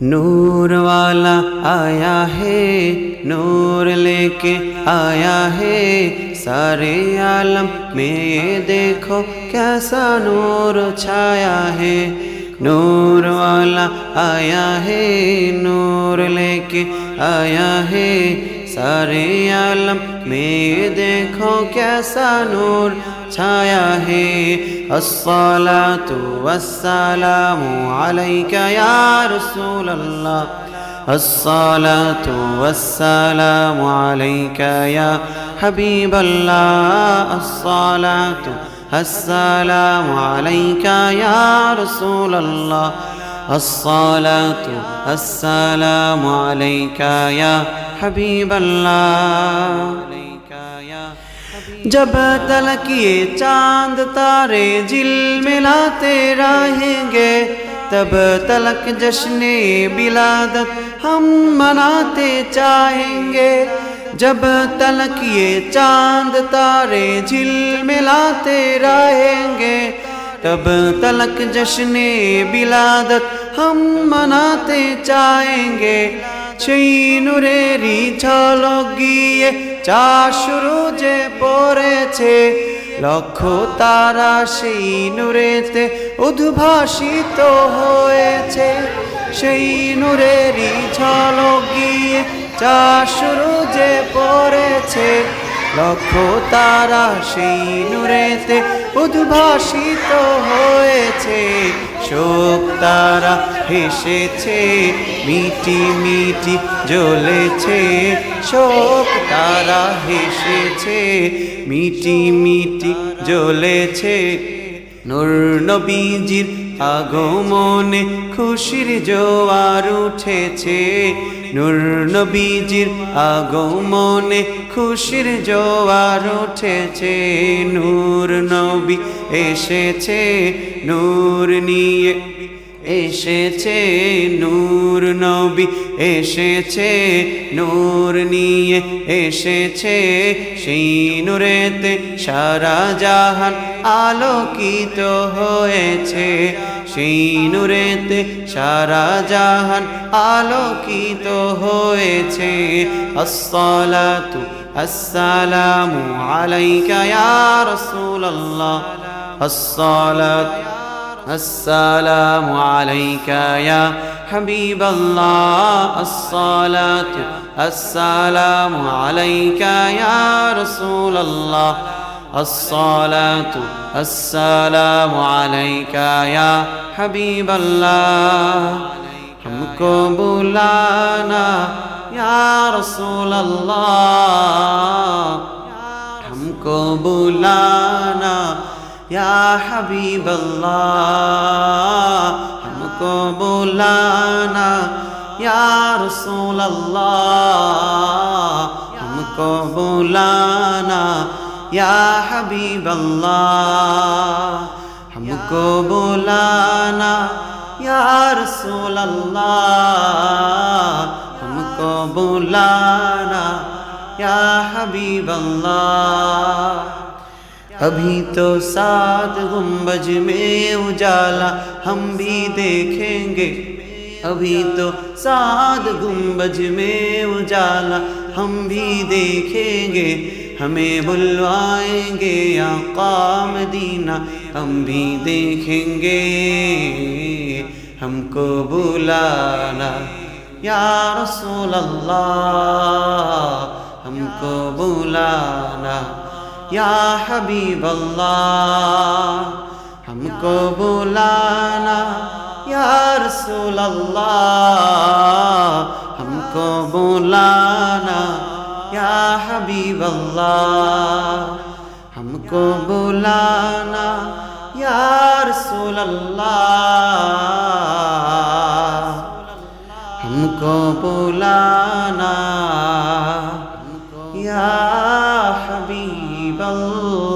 नूर वाला आया है, नूर लेके आया है, सारे आलम में ये देखो कैसा नूर छाया है। नूर वाला आया है, नूर लेके आया है, सारे आलम में ये देखो कैसा नूर छाया है। अस्सलातु वस्सलामु अलैका या रसूल अल्लाह, अस्सलातु वस्सलामु अलैका या हबीब अल्लाह, अस्सलातु वस्सलामु अलैका या रसूल अल्लाह, अस्सलातु वस्सलामु अलैका या हबीब अल्लाह। जब तलक ये चांद तारे झिलमिलाते रहेंगे, तब तलक जश्ने बिलादत हम मनाते चाहेंगे। जब तलक ये चांद तारे झिलमिलाते रहेंगे, तब तलक जश्ने बिलादत हम मनाते चाहेंगे। সেই নূরেরই ঝলক গিয়ে চার সুরুজে পড়েছে, লক্ষ তারা সেই নূরেতে উদ্ভাসিত হয়েছে। সেই নূরেরই ঝলক গিয়ে চার সুরুজে পড়েছে, লক্ষ তারা সেই নূরেতে উদ্ভাসিত হয়েছে। শোক তারা হেসেছে, মিটি মিটি জ্বলেছে, শোক তারা হেসেছে, মিটি মিটি জ্বলেছে। নূর নবীজির আগমনে খুশির জোয়ার উঠেছে, নূর নবীজির আগমনে খুশির জোয়ার উঠেছে। নূর নবী এসেছে, নূর নিয়ে এসেছে, নূর নবী এসেছে, নূর নিয়ে এসেছে। সেই নূরেতে সারা জাহান আলোকিত হয়েছে, সেই নূরেতে সারা জাহান আলোকিত হয়েছে। আসসালাতু আসসালামু আলাইকা ইয়া রাসূলুল্লাহ, আসসালাতু আসসালামু আলাইকা ইয়া হাবিবাল্লাহ, আসসালাতু আসসালামু আলাইকা ইয়া রাসূলুল্লাহ, अस्सलातु अस्सलामु अलैका या हबीब अल्लाह। हमको बुलाना या रसूल अल्लाह, हमको बुलाना या हबीब अल्लाह, हमको बुलाना या रसूल अल्लाह, हमको बुलाना या हबीब अल्लाह, हमको बुलाना या रसूल अल्लाह, हमको बुलाना या हबीब अल्लाह। अभी तो सात गुंबज में उजाला हम भी देखेंगे, अभी तो सात गुंबज में उजाला हम भी देखेंगे। हमें बुलवाएंगे आका मदीना हम भी देखेंगे। हमको बुलाना या रसूल अल्लाह, हमको बुलाना या हबीब अल्लाह, हमको बुलाना या रसूल अल्लाह, हमको बुलाना या हबीब अल्लाह, हमको बुलाना या रसूल अल्लाह, हमको बुलाना या हबीब अल्लाह।